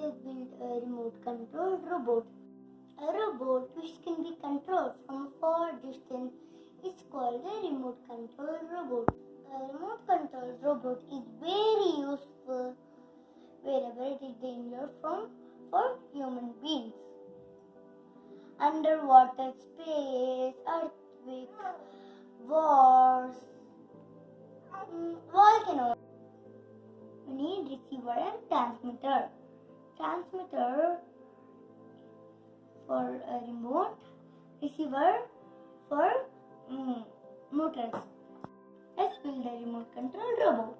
has built a remote control robot. A robot which can be controlled from a far distance is called a remote control robot. A remote control robot is very useful wherever it is danger for human beings. Underwater space, earthquake, wars, volcanoes. We need receiver and transmitter. Transmitter for a remote, receiver for motors. Let's build a remote control robot.